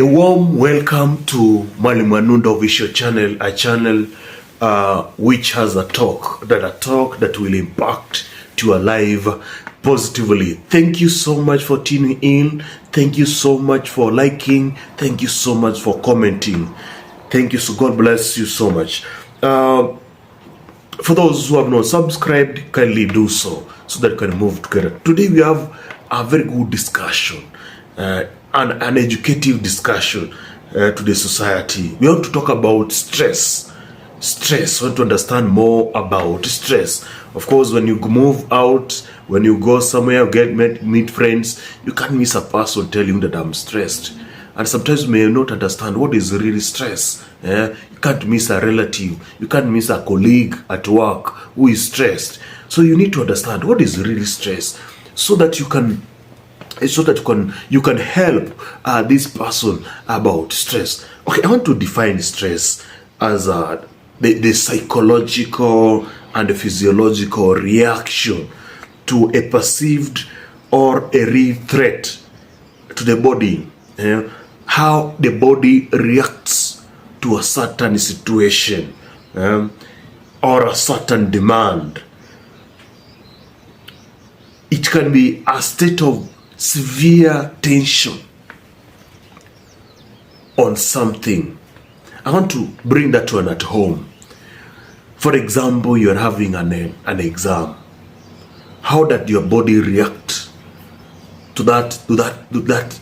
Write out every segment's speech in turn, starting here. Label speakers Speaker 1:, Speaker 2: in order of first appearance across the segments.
Speaker 1: A warm welcome to Mwalimu Anundo Official Channel, a channel which has a talk that will impact to your life positively. Thank you so much for tuning in. Thank you so much for liking. Thank you so much for commenting. Thank you. So God bless you so much. For those who have not subscribed, kindly do so that we can move together. Today we have a very good discussion, an educative discussion to the society. We want to talk about stress. We want to understand more about stress. Of course, when you move out, when you go somewhere, meet friends, you can't miss a person telling you that I'm stressed. And sometimes you may not understand what is really stress. You can't miss a relative. You can't miss a colleague at work who is stressed. So you need to understand what is really stress, so that you can help this person about stress. Okay, I want to define stress as the psychological and the physiological reaction to a perceived or a real threat to the body. How the body reacts to a certain situation or a certain demand. It can be a state of severe tension on something. I want to bring that one at home. For example, you're having an exam. How does your body react to that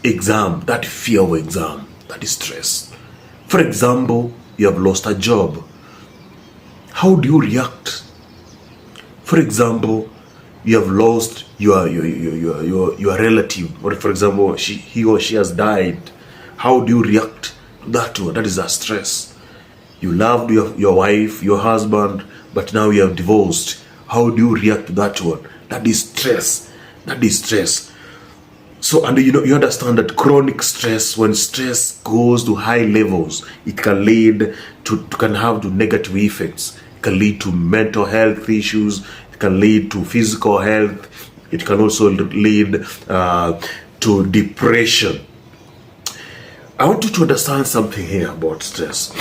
Speaker 1: exam, that fear of exam, that is stress? For example, you have lost a job. How do you react? For example, you have lost your relative, or for example, he or she has died. How do you react to that one? That is a stress. You loved your wife, your husband, but now you have divorced. How do you react to that one? That is stress. That is stress. So, and you understand that chronic stress, when stress goes to high levels, it can have negative effects. It can lead to mental health issues. It can lead to physical health. It can also lead to depression. I want you to understand something here about stress.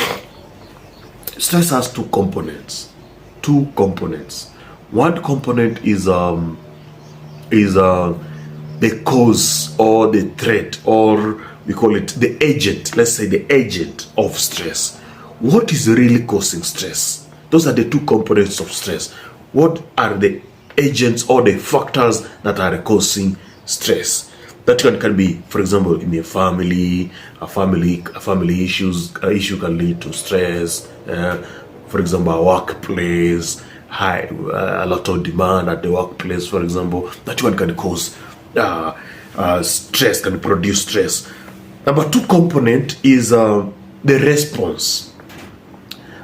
Speaker 1: Stress has two components. One component is the cause or the threat, or we call it the agent. Let's say the agent of stress. What is really causing stress? Those are the two components of stress. What are the agents or the factors that are causing stress? That can be, for example, in a family issue can lead to stress. For example, a workplace, a lot of demand at the workplace, for example, that one can cause stress, can produce stress. Number two component is the response.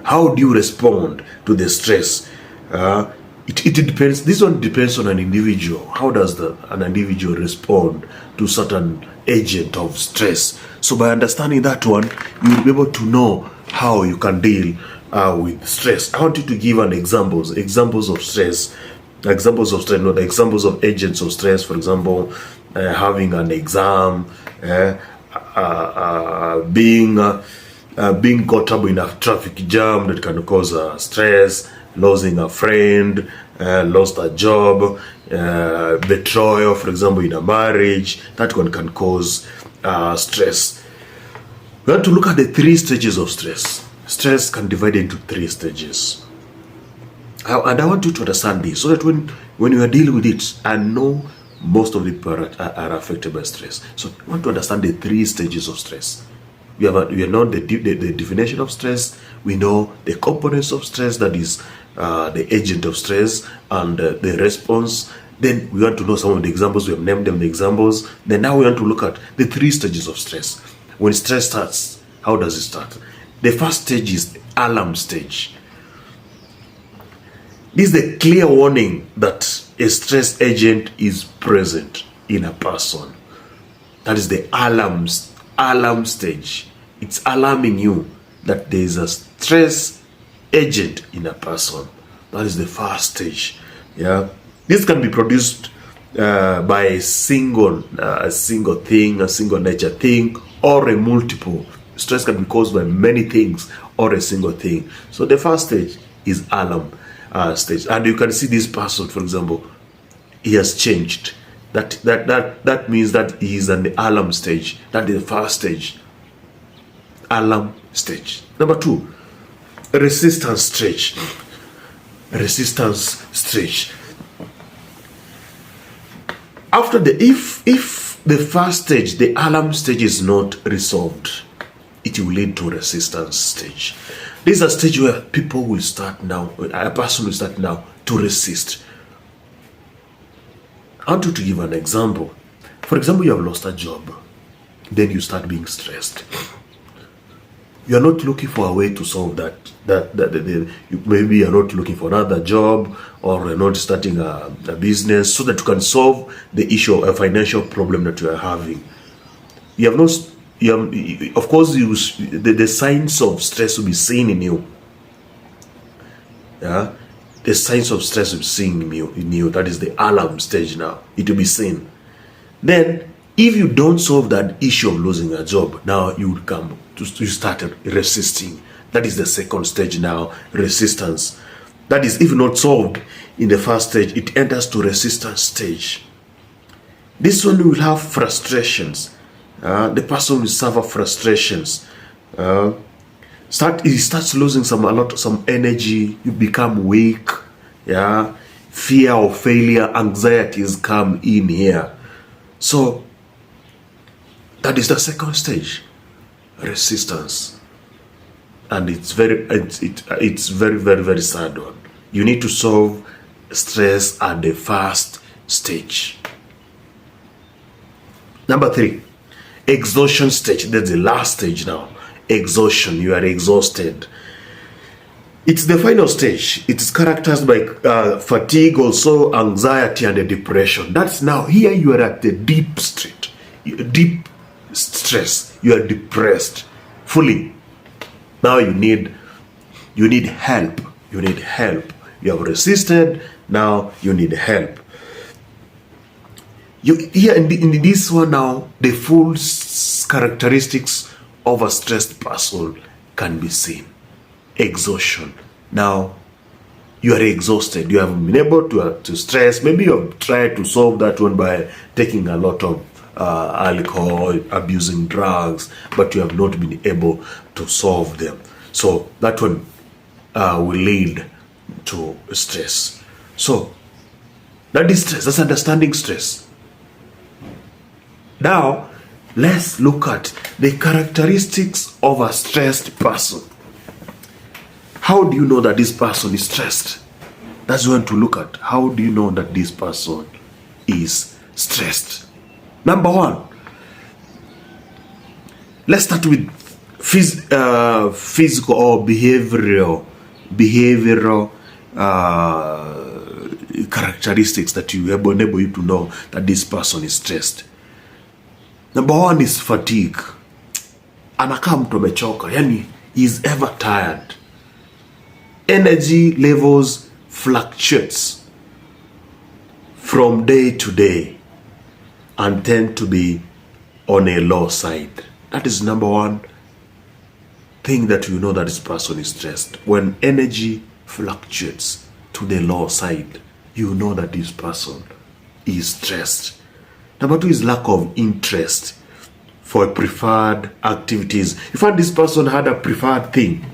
Speaker 1: How do you respond to the stress? It depends. This one depends on an individual. How does an individual respond to certain agent of stress? So by understanding that one, you will be able to know how you can deal with stress. I want you to give examples of stress. Examples of stress, not examples of agents of stress. For example, having an exam, being caught up in a traffic jam that can cause stress. Losing a friend, lost a job, betrayal, for example, in a marriage, that one can cause stress. We have to look at the three stages of stress. Stress can divide into three stages. And I want you to understand this, so that when you are dealing with it, I know most of the people are affected by stress. So I want to understand the three stages of stress. We know the definition of stress. We know the components of stress, that is the agent of stress, and the response. Then we want to know some of the examples. We have named them the examples. Then now we want to look at the three stages of stress. When stress starts, how does it start? The first stage is the alarm stage. This is the clear warning that a stress agent is present in a person. That is the alarm stage. It's alarming you that there is a stress agent in a person. That is the first stage. This can be produced by a single thing, a single nature thing, or a multiple. Stress can be caused by many things or a single thing. So the first stage is alarm stage, and you can see this person, for example, he has changed. That means that he is in the alarm stage. That is the first stage. Alarm stage. Number 2, resistance stage. Resistance stage. After if the first stage, the alarm stage, is not resolved, it will lead to resistance stage. This is a stage where people will start now, a person will start now to resist. I want you to give an example. For example, you have lost a job, then you start being stressed. You are not looking for a way to solve that. Maybe you are not looking for another job, or you're not starting a business so that you can solve the issue of a financial problem that you are having. You have not. Of course, the signs of stress will be seen in you. Yeah, the signs of stress will be seen in you. That is the alarm stage. Now it will be seen. Then, if you don't solve that issue of losing a job, now you start resisting. That is the second stage now, resistance. That is, if not solved in the first stage, it enters to resistance stage. This one will have frustrations. The person will suffer frustrations. He starts losing some energy. You become weak. Yeah, fear of failure, anxieties come in here. So that is the second stage, resistance, and it's very very sad one. You need to solve stress at the first stage. Number 3, exhaustion stage. That's the last stage now. Exhaustion. You are exhausted. It's the final stage. It's characterized by fatigue, also anxiety, and depression. That's now here you are at the deep stress. You are depressed fully. Now you need help. You need help. You have resisted. Now you need help. Here in this one now, the full characteristics of a stressed person can be seen. Exhaustion. Now you are exhausted. You have been able to stress. Maybe you have tried to solve that one by taking a lot of alcohol, abusing drugs, but you have not been able to solve them. So that one will lead to stress. So that is stress. That's understanding stress. Now let's look at the characteristics of a stressed person. How do you know that this person is stressed? That's what to look at. How do you know that this person is stressed? Number 1, let's start with physical or behavioral characteristics that you enable you to know that this person is stressed. Number 1 is fatigue. Anakaa mtu amechoka, yani he is ever tired. Energy levels fluctuates from day to day and tend to be on a low side. That is number 1 thing that you know that this person is stressed. When energy fluctuates to the low side, you know that this person is stressed. Number 2 is lack of interest for preferred activities. In fact, this person had a preferred thing,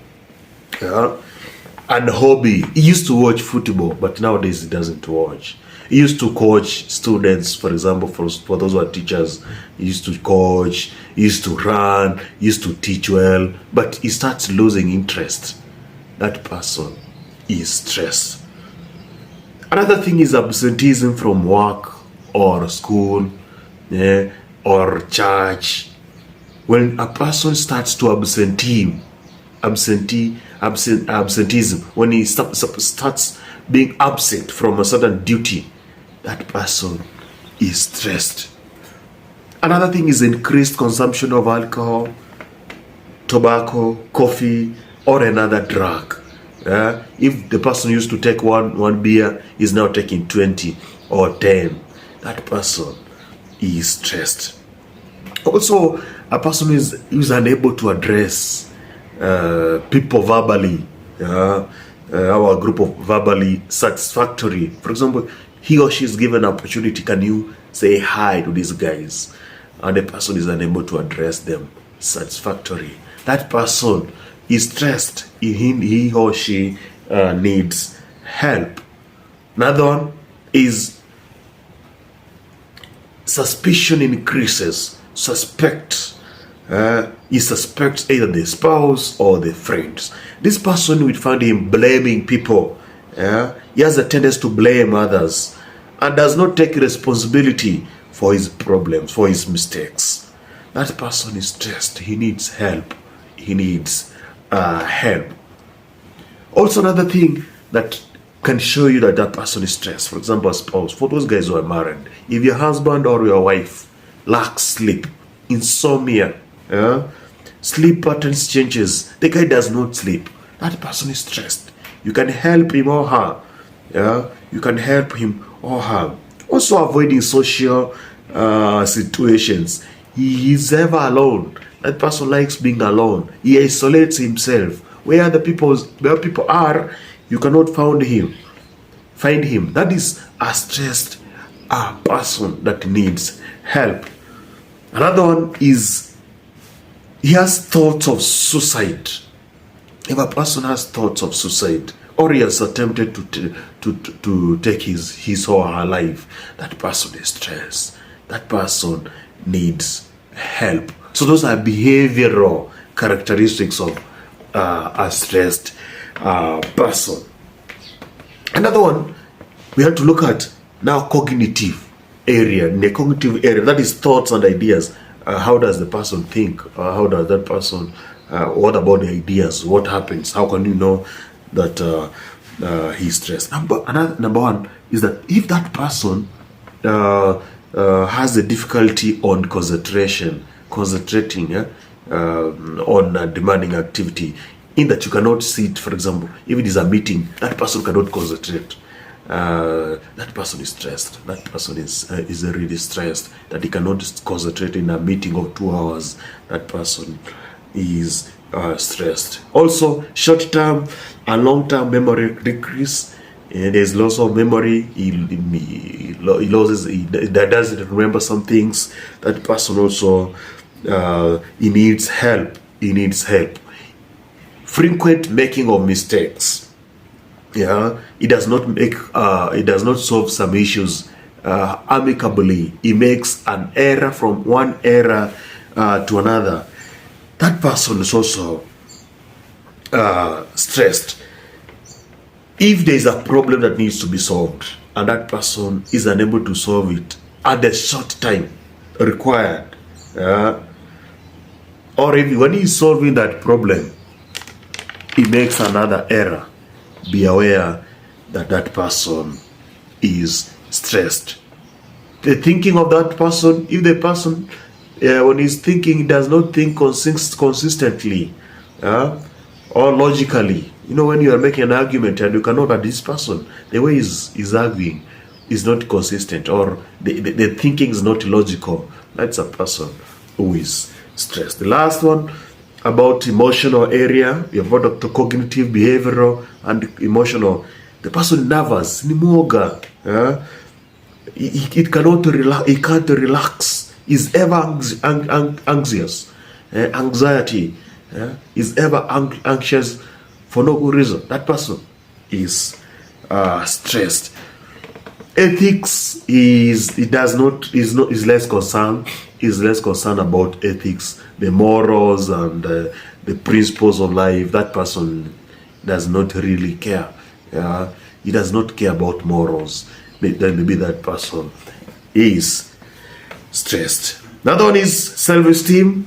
Speaker 1: and hobby. He used to watch football, but nowadays he doesn't watch. He used to coach students, for example, for those who are teachers. He used to coach, he used to run, he used to teach well, but he starts losing interest. That person is stressed. Another thing is absenteeism from work or school, or church. When a person starts to absenteeism, when he starts being absent from a certain duty, that person is stressed. Another thing is increased consumption of alcohol, tobacco, coffee, or another drug. If the person used to take one beer, is now taking 20 or 10. That person is stressed. Also, a person who is unable to address people verbally, our group of verbally satisfactory. For example, he or she is given an opportunity. Can you say hi to these guys? And the person is unable to address them satisfactorily. That person is stressed. He or she needs help. Another one is suspicion increases. He suspects either the spouse or the friends. This person, we find him blaming people. He has a tendency to blame others and does not take responsibility for his problems, for his mistakes. That person is stressed. He needs help. He needs help. Also, another thing that can show you that that person is stressed, for example, a spouse. For those guys who are married, if your husband or your wife lacks sleep, insomnia, sleep patterns changes, the guy does not sleep, that person is stressed. You can help him or her. You can help him or her. Also, avoiding social situations. He is ever alone. That person likes being alone. He isolates himself. Where people are, you cannot find him. That is a stressed person that needs help. Another one is he has thoughts of suicide. If a person has thoughts of suicide, or he has attempted to take his or her life, that person is stressed. That person needs help. So those are behavioral characteristics of a stressed person. Another one we have to look at now, cognitive area. In the cognitive area, that is thoughts and ideas. How does the person think? How does that person, what about the ideas? What happens? How can you know that he's stressed? Number one is that if that person has a difficulty on concentrating on a demanding activity, in that you cannot sit, for example, if it is a meeting, that person cannot concentrate. That person is stressed. That person is really stressed, that he cannot concentrate in a meeting of 2 hours. That person is stressed. Also, short-term and long-term memory decrease. There's loss of memory. He doesn't remember some things. That person also he needs help. Frequent making of mistakes. He does not solve some issues amicably. He makes an error from one error to another. That person is also stressed. If there is a problem that needs to be solved and that person is unable to solve it at the short time required, or if when he is solving that problem, he makes another error, be aware that that person is stressed. The thinking of that person, if the person, when he's thinking, does not think consistently or logically. When you are making an argument and you cannot, that this person, the way he's arguing is not consistent, or the thinking is not logical, that's a person who is stressed. The last one, about emotional area, you have got the cognitive, behavioral, and emotional. The person nervous, ni mwoga, he can't relax. He's ever anxious, anxiety, is ever anxious for no good reason. That person is stressed. Ethics is less concerned. Is less concerned about ethics, the morals and the principles of life. That person does not really care. He does not care about morals. Then maybe that person is stressed. Another one is self-esteem,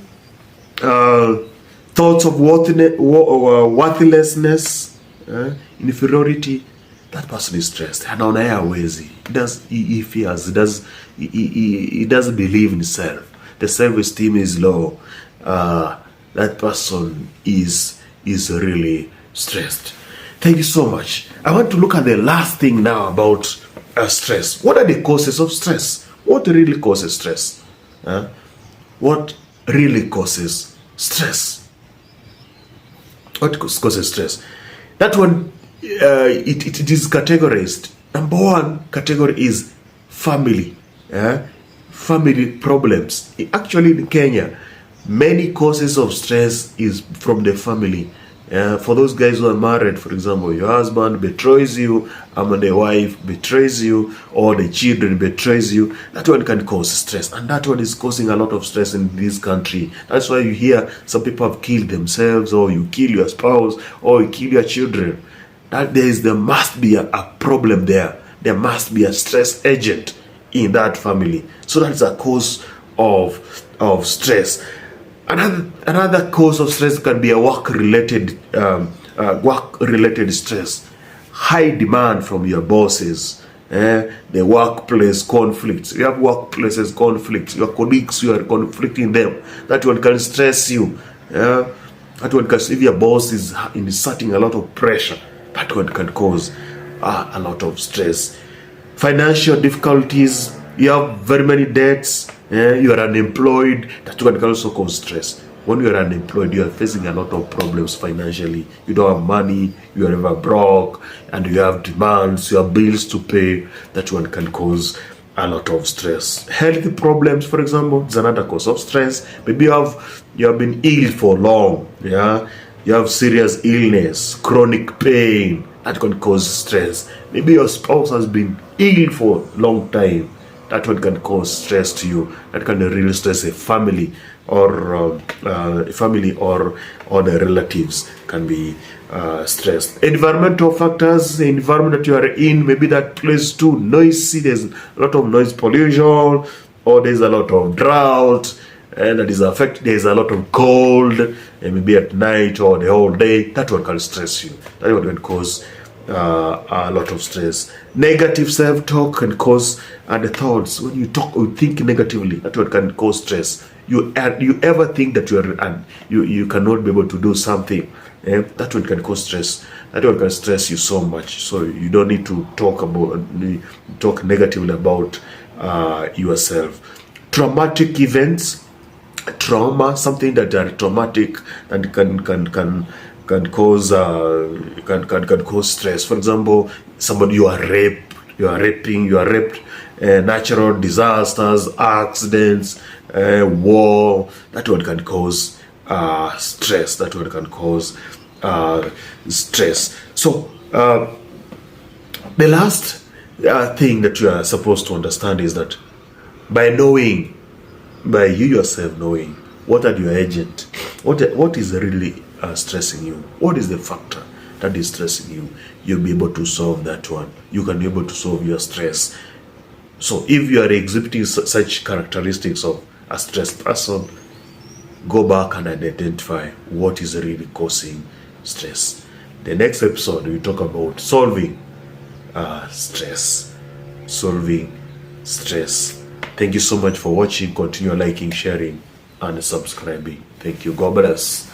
Speaker 1: thoughts of worthlessness, inferiority. That person is stressed. He fears. He doesn't believe in himself. The self-esteem is low. That person is really stressed. Thank you so much. I want to look at the last thing now about stress. What are the causes of stress? What really causes stress? What really causes stress? What causes stress? That one, it is categorized. Number one category is family. Family problems. Actually, in Kenya, many causes of stress is from the family. For those guys who are married, for example, your husband betrays you, and the wife betrays you, or the children betrays you, that one can cause stress, and that one is causing a lot of stress in this country. That's why you hear some people have killed themselves, or you kill your spouse, or you kill your children. There must be a problem there. There must be a stress agent in that family. So that's a cause of stress. Another cause of stress can be a work-related stress. High demand from your bosses, the workplace conflicts. You have workplaces conflicts. Your colleagues, you are conflicting them. That one can stress you. That one can, if your boss is inserting a lot of pressure, that one can cause a lot of stress. Financial difficulties. You have very many debts. You are unemployed. That one can also cause stress. When you are unemployed, you are facing a lot of problems financially. You don't have money, you are ever broke, and you have demands, you have bills to pay. That one can cause a lot of stress. Health problems, for example, is another cause of stress. Maybe you have been ill for long. You have serious illness, chronic pain. That can cause stress. Maybe your spouse has been ill for a long time. That one can cause stress to you. That can really stress a family, or the relatives can be stressed. Environmental factors, the environment that you are in, maybe that place too noisy. There's a lot of noise pollution, or there's a lot of drought, and that is affected. There's a lot of cold, and maybe at night or the whole day. That one can stress you. That one can cause a lot of stress. Negative self-talk can cause, and the thoughts, when you talk or think negatively, that one can cause stress. You ever think that you cannot be able to do something, that one can cause stress. That one can stress you so much. So you don't need to talk negatively about yourself. Traumatic events, trauma, something that are traumatic and can cause stress. For example, you are raped, natural disasters, accidents, war. That one can cause stress. That one can cause stress. So the last thing that you are supposed to understand is that by you yourself knowing what are your agent, what is really stressing you, what is the factor that is stressing you, you'll be able to solve that one. You can be able to solve your stress. So if you are exhibiting such characteristics of a stressed person, go back and identify what is really causing stress. The next episode we talk about solving stress. Thank you so much for watching. Continue liking, sharing, and subscribing. Thank you. God bless.